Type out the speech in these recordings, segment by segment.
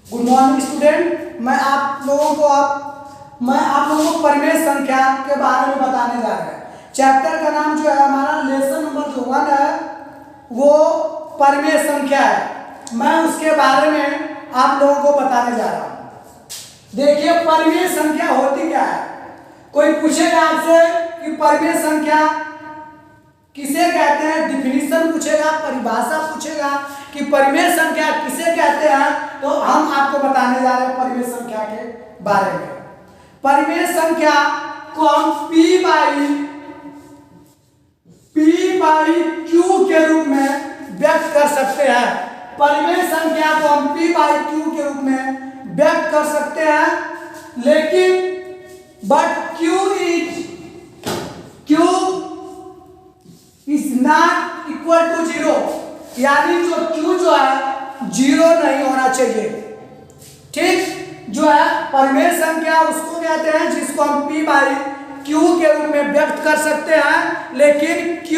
Good morning student. मैं आप लोगों को परिमेय संख्या के बारे में बताने जा रहा है। चैप्टर का नाम जो है हमारा लेसन नंबर जो 1 है वो परिमेय संख्या है। मैं उसके बारे में आप लोगों को बताने जा रहा हूँ। देखिए परिमेय संख्या होती क्या है। कोई पूछेगा आपसे कि परिमेय संख्या किसे कहते हैं, डिफिनीशन पूछेगा, परिभाषा पूछेगा कि परिमेय संख्या किसे कहते हैं, तो हम आपको बताने जा रहे हैं परिमेय संख्या के बारे में। परिमेय संख्या को हम P बाई Q के रूप में व्यक्त कर सकते हैं। परिमेय संख्या को हम P बाई Q के रूप में व्यक्त कर सकते हैं, लेकिन but Q is not equal to 0, यानी जो Q जो है 0 नहीं होना चाहिए। ठीक, जो है परिमेय संख्या उसको कहते हैं जिसको हम P बाई Q के रूप में व्यक्त कर सकते हैं, लेकिन Q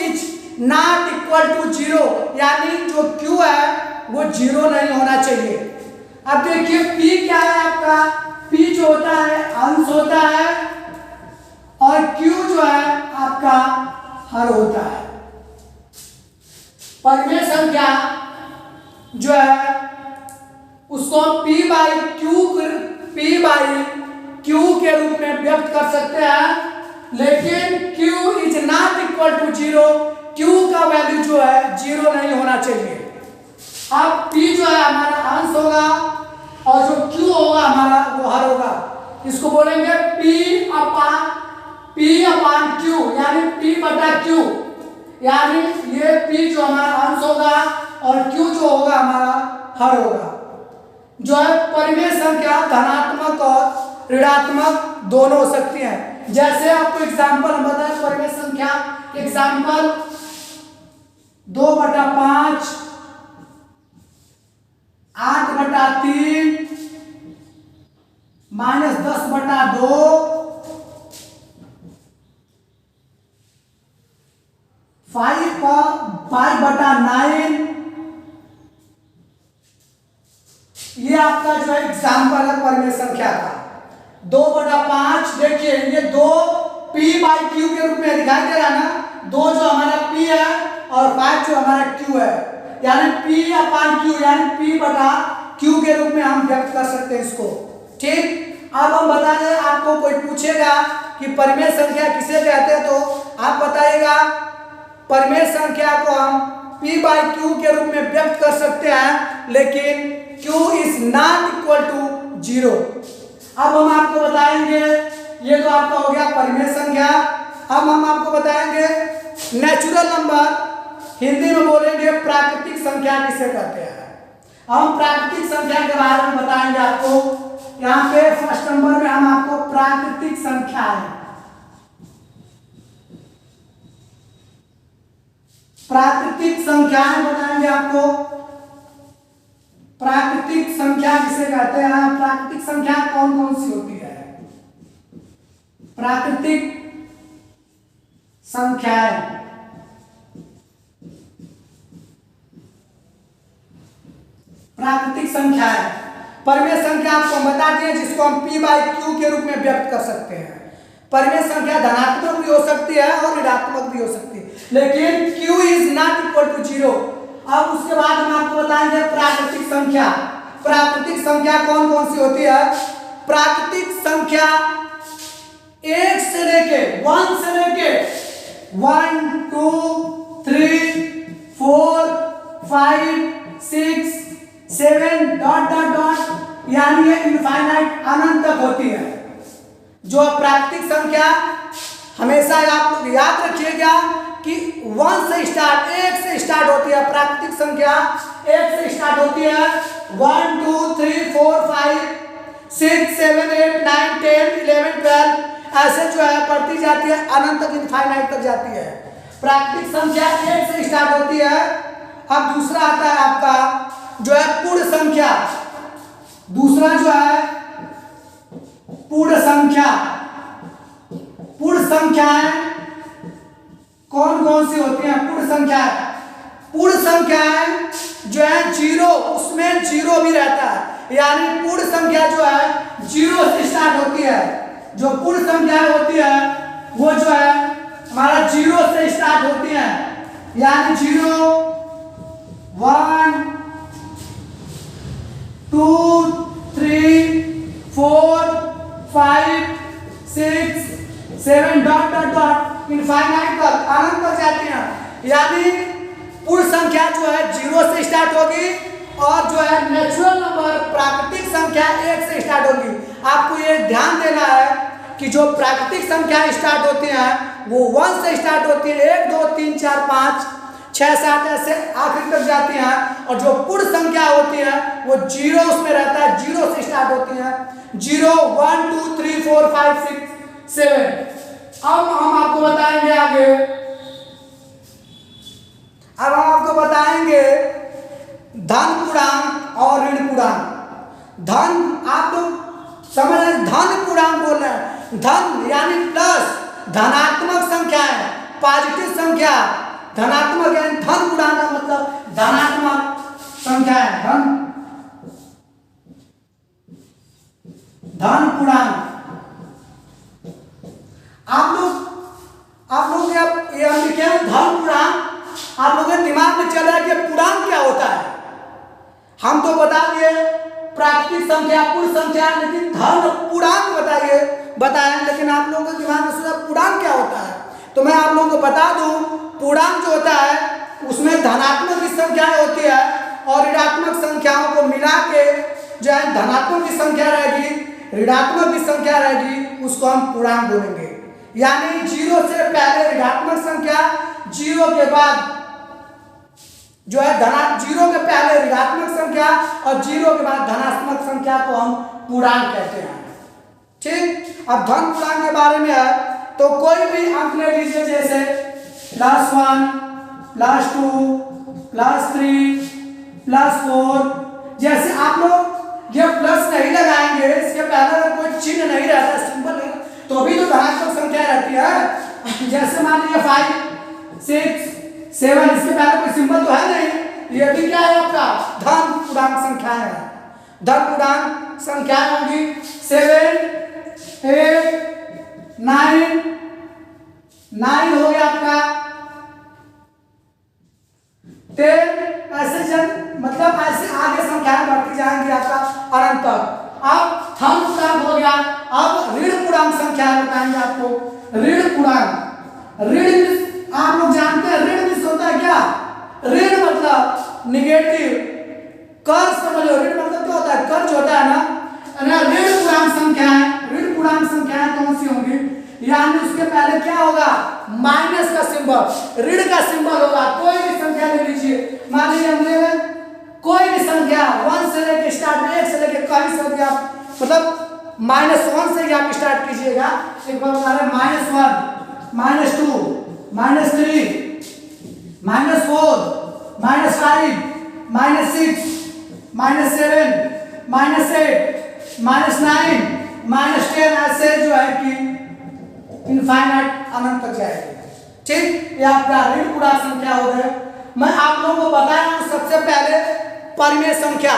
is not equal to 0, यानी जो Q है वो 0 नहीं होना चाहिए। अब देखिए P क्या है आपका, P जो होता है अंश होता है और Q जो है आपका हर होता है। परिमेय संख्या जो है उसको हम P बाई Q के रूप में व्यक्त कर सकते हैं, लेकिन Q is not equal to 0, Q का वैल्यू जो है 0 नहीं होना चाहिए। अब P जो है हमारा अंश होगा और जो Q होगा हमारा वो हर होगा। इसको बोलेंगे P अपान Q, यानी P बटा Q, यानी ये P जो हमारा अंश होगा और Q जो होगा हमारा हर होगा। जो है परिमेय संख्या धनात्मक और ऋणात्मक दोनों हो सकती हैं। जैसे आपको एग्जाम्पल हम बताएं परिमेय संख्या एग्जाम्पल 2/5, 8/3, -10/2, 5/9, ये आपका जो है एग्जाम्पल है परिमेय संख्या का। 2/5 देखिए ये 2 P बाई Q के रूप में दिखाई दे रहा है ना, 2 जो हमारा P है और 5 जो हमारा Q है, यानी P अपान Q, यानी P बटा Q के रूप में हम व्यक्त कर सकते हैं इसको। ठीक, अब हम बता दें, आपको कोई पूछेगा कि परिमेय संख्या किसे कहते हैं, तो आप बताइएगा परिमेय संख्या को हम P बाई Q के रूप में व्यक्त कर सकते हैं, लेकिन Q is not equal to 0। अब हम आपको बताएंगे, ये तो आपका हो गया परिमेय संख्या। अब हम आपको बताएंगे नेचुरल नंबर, हिंदी में बोलेंगे प्राकृतिक संख्या किसे कहते हैं। हम प्राकृतिक संख्या के बारे में बताएंगे आपको। यहाँ पे फर्स्ट नंबर में हम आपको प्राकृतिक संख्या है, प्राकृतिक संख्याएं बताएंगे आपको। प्राकृतिक संख्या किसे कहते हैं, प्राकृतिक संख्या कौन कौन सी होती है। प्राकृतिक संख्याएं, प्राकृतिक संख्याएं परिमेय संख्या आपको हम बता दिए जिसको हम P बाई Q के रूप में व्यक्त कर सकते हैं। परिमेय संख्या धनात्मक भी हो सकती है और ऋणात्मक भी हो सकती है, लेकिन Q is not equal to 0। अब उसके बाद हम आपको बताएंगे प्राकृतिक संख्या। प्राकृतिक संख्या कौन कौन सी होती है। प्राकृतिक संख्या 1 से लेके 1, 2, 3, 4, 5, 6, 7 डॉट डॉट डॉट, यानी ये इनफाइनाइट अनंत तक होती है। जो प्राकृतिक संख्या हमेशा आप लोग याद रखिएगा कि 1 से स्टार्ट, 1 से स्टार्ट होती है। प्राकृतिक संख्या 1 से स्टार्ट होती है। 1, 2, 3, 4, 5, 6, 7, 8, 9, 10, 11, 12 ऐसे जो है बढ़ती जाती है, अनंत तक इनफाइनाइट तक जाती है। प्राकृतिक संख्या 1 से स्टार्ट होती है। अब दूसरा आता है आपका जो है पूर्ण संख्या। दूसरा जो है पूर्ण संख्या। पूर्ण संख्याएं कौन कौन सी होती हैं। पूर्ण संख्या पूर्ण संख्याएं जो है जीरो, उसमें जीरो भी रहता है, यानी पूर्ण संख्या जो है जीरो से स्टार्ट होती है। जो पूर्ण संख्या होती है वो जो है हमारा जीरो से स्टार्ट होती है, यानी 0 1 2 3 4 5 6 7 डॉट डॉट डॉट इनफाइनाइट तक अनंत तक जाती हैं। यानी पूर्ण संख्या जो है जीरो से स्टार्ट होगी और जो है नेचुरल नंबर प्राकृतिक संख्या 1 से स्टार्ट होगी। आपको ये ध्यान देना है कि जो प्राकृतिक संख्या स्टार्ट होती हैं वो 1 से स्टार्ट होती है, 1 2 3 4 5 6 7 ऐसे आखिर तक जाती हैं, और जो पूर्ण संख्या होती है वो जीरो उसमें रहता है, जीरो से स्टार्ट होती है, 0 1 2 3 4 5 6 7। अब हम आपको बताएंगे आगे, अब हम आपको बताएंगे धन पूर्णांक और ऋण पूर्णांक। धन आप लोग समझ रहे, धन पूर्णांक बोल रहे हैं, धन यानी प्लस, धनात्मक संख्या है, पॉजिटिव संख्या, धनात्मक यानी धन पूर्णांक का मतलब धनात्मक संख्या है, धन पूर्णांक। आप लोग ये लिखे हैं धन पूर्णांक, आप लोगों के दिमाग में चल रहा है कि पूर्णांक क्या होता है। हम तो बता दिए प्राकृतिक संख्या, पूर्ण संख्या, लेकिन धन पूर्णांक बताएं, लेकिन आप लोगों के दिमाग में सोचा पूर्णांक क्या होता है। तो मैं आप लोगों को बता दूं, पूर्णांक जो होता है उसमें धनात्मक की संख्याएं होती है और ऋणात्मक संख्याओं को मिला के जो है धनात्मक की संख्या रहेगी, ऋणात्मक की संख्या रहेगी, उसको हम पूर्णांक बोलेंगे। यानी जीरो से पहले ऋणात्मक संख्या, जीरो के बाद जो है जीरो के पहले ऋणात्मक संख्या और जीरो के बाद धनात्मक संख्या को हम पूर्णांक कहते हैं। ठीक, अब धन पूर्णांक के बारे में है तो कोई भी अंक ले लीजिए, जैसे +1 +2 +3 +4। जैसे आप लोग ये प्लस नहीं लगाएंगे, इसके पहले अगर कोई चिन्ह नहीं रहता, सिंबल नहीं, तो भी तो धनात्मक संख्या रहती है। जैसे मान लीजिए 5 6 7, इसके पहले कोई सिंबल तो है नहीं, ये भी क्या है आपका धन पूर्णांक संख्या है। धन पूर्णांक संख्या होगी 7 8 9 हो गया आपका 10, ऐसे मतलब ऐसे आगे संख्याएं बढ़ती जाएंगी आपका अनंत तक। अब धन पूर्णांक हो गया, अब ऋण पूर्णांक संख्या बताएंगे आपको। ऋण पूर्णांक, ऋण आप लोग जानते हैं ऋण मिस होता है क्या? ऋण मतलब निगेटिव, कर्ज समझ लो, ऋण मतलब क्या होता है? कर्ज होता है ना। ऋण पूर्णांक संख्याएं, ऋण पूर्णांक संख्याएं कौन सी होंगी? यानी उसके पहले क्या होगा? माइनस का सिंबल, ऋण का सिंबल होगा। कोई भी संख्या ले लीजिए, मान लीजिए हमने कोई भी संख्या 1 से लेके स्टार्ट, 1 से लेके कहीं से भी आप मतलब -1 से ही आप स्टार्ट कीजिएगा। एक बार बता रहे -1 -2 -3 -4 -5 -6 -7 -8 -9 -10 ऐसे जो है कि इनफाइनाइट अनंत तक जाएगी। ठीक, ये आपका ऋण पूर्णांक संख्या हो गए। मैं आप लोगों को बताया हूं सबसे पहले परिमेय संख्या।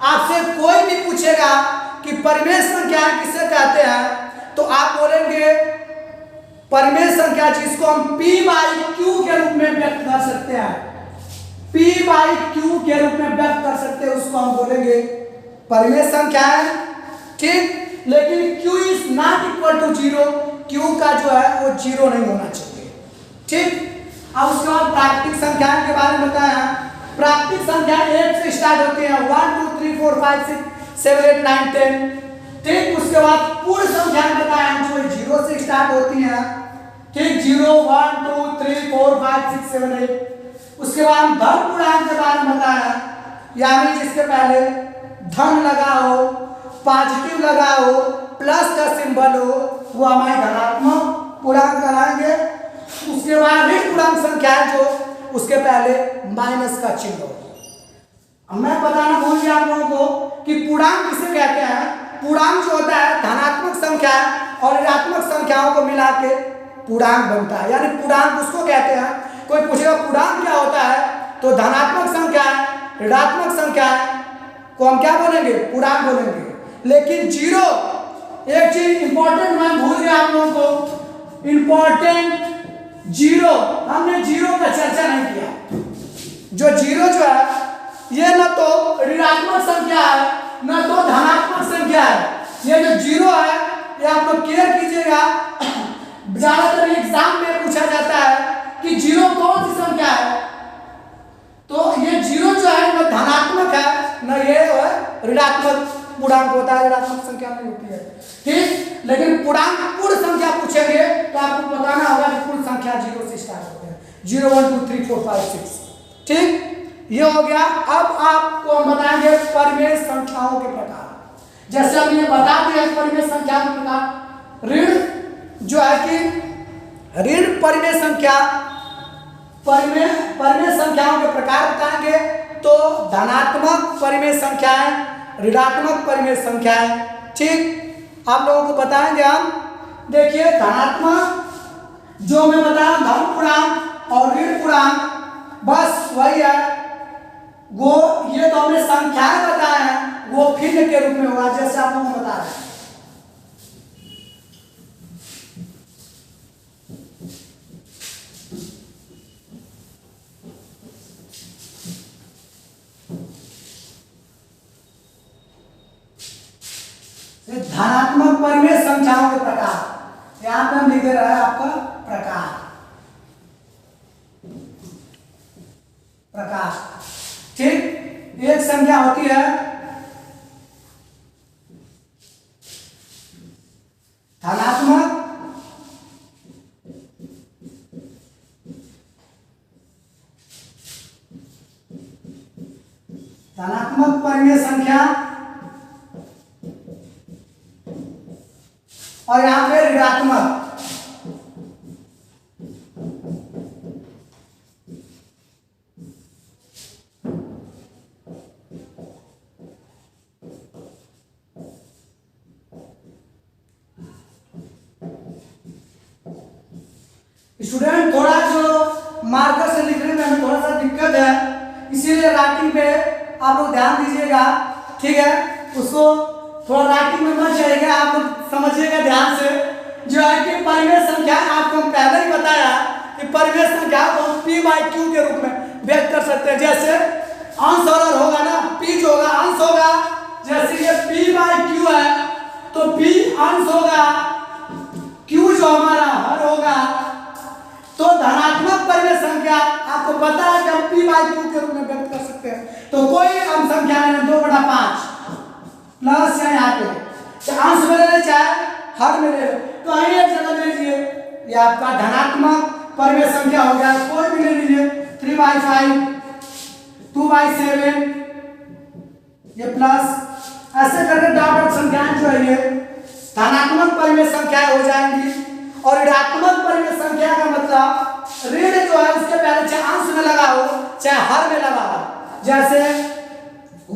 आपसे कोई भी पूछेगा कि परिमेय संख्या किसे कहते हैं, तो आप बोलेंगे परिमेय संख्या जिसको हम p/q के रूप में व्यक्त कर सकते हैं, p/q के रूप में व्यक्त कर सकते हैं, उसको हम बोलेंगे परिमेय संख्या है। ठीक, लेकिन q is not equal to 0, q का जो है वो 0 नहीं होना चाहिए। ठीक, अब उसके बाद प्राकृतिक संख्याओं के बारे में बताया। प्राकृतिक संख्या 1 से स्टार्ट होती है, 1 2 3 4 5 6 7 8 9 10। ठीक, उसके बाद पूर्ण संख्याएं बताया जो 0 से स्टार्ट होती हैं। ठीक, 0 1 2 3 4 5 6 7 8। उसके बाद धन पूर्णांक के बारे में बताया, यानी जिसके पहले धन लगा हो, पॉजिटिव लगा हो, प्लस का सिंबल हो, वो हमारी धनात्मक पूर्णांक कराएंगे। उसके बाद ऋण पूर्णांक संख्या है जो उसके पहले माइनस का चिन्ह हो। अब मैं बताना भूल गया आप लोगों को कि पूर्णांक किसे कहते हैं। पूर्णांक जो होता है धनात्मक संख्या और ऋणात्मक संख्याओं को मिला के पूर्णांक बनता है, यानी पूर्णांक उसको कहते हैं। कोई पूछेगा पूर्णांक क्या होता है, तो धनात्मक संख्या है, ऋणात्मक संख्या है को हम क्या बोलेंगे, पूर्णांक बोलेंगे। लेकिन जीरो, एक चीज इंपॉर्टेंट मैं भूल गया आप लोगों को, इंपॉर्टेंट जीरो, हमने जीरो का चर्चा नहीं किया। जो जीरो जो है ये न तो ऋणात्मक संख्या है न तो धनात्मक संख्या है। ये जो जीरो है ये आप लोग केयर कीजिएगा, ज्यादातर एग्जाम में पूछा जाता है कि जीरो कौन सी संख्या है, तो ये जीरो जो है न धनात्मक है न ये ऋणात्मक पूर्णांक होता है, ऋणात्मक संख्या नहीं होती है, ठीक। लेकिन पूर्णांक पूर्ण संख्या पूछेंगे तो आपको बताना होगा कि पूर्ण संख्या जीरो से स्टार्ट होते हैं, 0 1 2 3 4 5 6, ठीक। ये हो गया। अब आपको हम बताएंगे परिमेय संख्याओं के प्रकार। जैसे हम ये बता दिए परिमेय संख्याओं के प्रकार, ऋण जो है कि ऋण परिमेय संख्या, परिमेय संख्याओं के प्रकार बताएंगे तो धनात्मक परिमेय संख्याएं, ऋणात्मक परिमेय संख्याएं, ठीक। आप लोगों को बताएंगे हम। देखिए धनात्मक जो मैं बताया धन पूर्णांक और ऋण पूर्णांक, बस वही है वो, ये तो हमने संख्याएं बताए हैं, वो भिन्न के रूप में होगा जैसे आप लोगों को बता रहे हैं। धनात्मक परिमेय संख्याओं के प्रकार, यहां पे हम लिख दे रहा है आपका प्रकार, प्रकार, ठीक। एक संख्या होती है धनात्मक परिमेय संख्या और यहां पे ऋणात्मक, स्टूडेंट थोड़ा जो मार्कर से लिखने में हमें थोड़ा सा दिक्कत है, इसीलिए राइटिंग पे आप लोग ध्यान दीजिएगा, ठीक है। उसको थोड़ा राइटिंग में मत जाइएगा, आप लोग समझिएगा ध्यान से। जो है कि परिमेय संख्या आपको हम पहले ही बताया कि परिमेय संख्या को p/q के रूप में व्यक्त कर सकते हैं। जैसे अंश और होगा ना, p जो होगा अंश होगा, जैसे ये p/q है तो p अंश होगा, q जो हमारा हर होगा। तो धनात्मक परिमेय संख्या आपको पता है कि हम p/q के रूप में व्यक्त कर सकते हैं। तो कोई हम संख्या लेना 2/5 प्लस या यहाँ पे चाहे अंश में ले ले चाहे हर में ले, तो અહીં एक जगह ले लीजिए, ये आपका धनात्मक परिमेय संख्या हो गया, कोई भी ले लीजिए 3/5 2/7, ये प्लस ऐसे करके डॉट संख्याएं जो है ये धनात्मक परिमेय संख्याएं हो जाएंगी। और ऋणात्मक परिमेय संख्या का मतलब ऋण जो है उसके पहले चाहे अंश में लगा हो चाहे हर में लगा हो, जैसे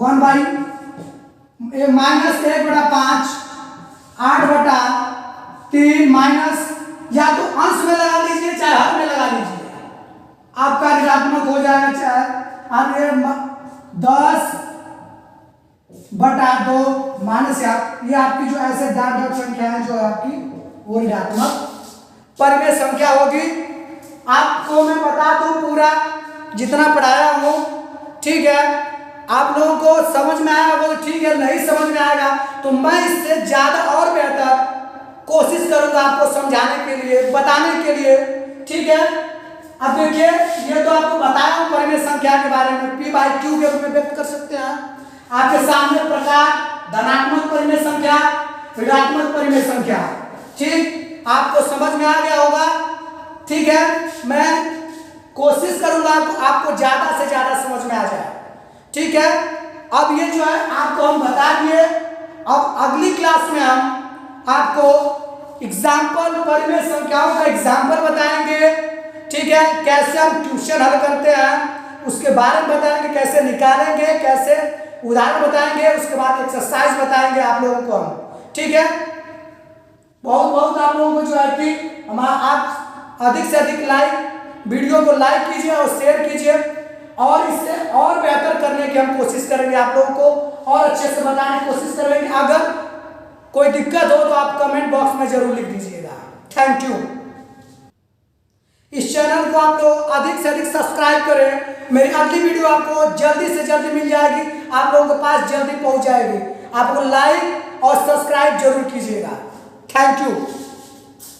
1/(-1/5) 8/3 माइनस, या तो अंश में लगा लीजिए चाहे हर में लगा लीजिए, आपका ऋणात्मक हो जाएगा। चाहे आप ये 10/2 माइनस, ये आपकी जो ऐसे डॉट संख्या है जो है आपकी वो ऋणात्मक परिमेय संख्या होगी। आपको मैं बता दूं पूरा जितना पढ़ाया हूं, ठीक है। आप लोगों को समझ में आया वो ठीक है, नहीं समझ में आएगा तो मैं इससे ज्यादा और बेहतर कोशिश करूंगा आपको समझाने के लिए, बताने के लिए, ठीक है। अब देखिए ये तो आपको बताया हूं परिमेय संख्या के बारे में, p/q के रूप में व्यक्त कर सकते हैं। आपके सामने प्रकार धनात्मक परिमेय संख्या, ऋणात्मक परिमेय संख्या, ठीक। आपको समझ में आ गया होगा, ठीक है। मैं कोशिश करूंगा आपको ज्यादा से ज्यादा समझ में आ जाए, ठीक है। अब ये जो है आपको हम बता दिए, अब अगली क्लास में हम आपको एग्जाम्पल परिमेय संख्याओं का एग्जाम्पल बताएंगे, ठीक है। कैसे हम ट्यूशन हल करते हैं उसके बारे में बताएंगे, कैसे निकालेंगे, कैसे उदाहरण बताएंगे, उसके बाद एक्सरसाइज बताएंगे आप लोगों को हम, ठीक है। बहुत बहुत आप लोगों को जो है कि हमारा आप अधिक से अधिक वीडियो को लाइक कीजिए और शेयर कीजिए और इससे और बेहतर करने की हम कोशिश करेंगे, आप लोगों को और अच्छे से बताने की कोशिश करेंगे। अगर कोई दिक्कत हो तो आप कमेंट बॉक्स में जरूर लिख दीजिएगा। Thank you. इस चैनल को आप लोग अधिक से अधिक सब्सक्राइब करें। मेरी अगली वीडियो आपको जल्दी से जल्दी मिल जाएगी, आप लोगों के पास जल्दी पहुंच जाएगी। आपको लाइक और सब्सक्राइब जरूर कीजिएगा। Thank you.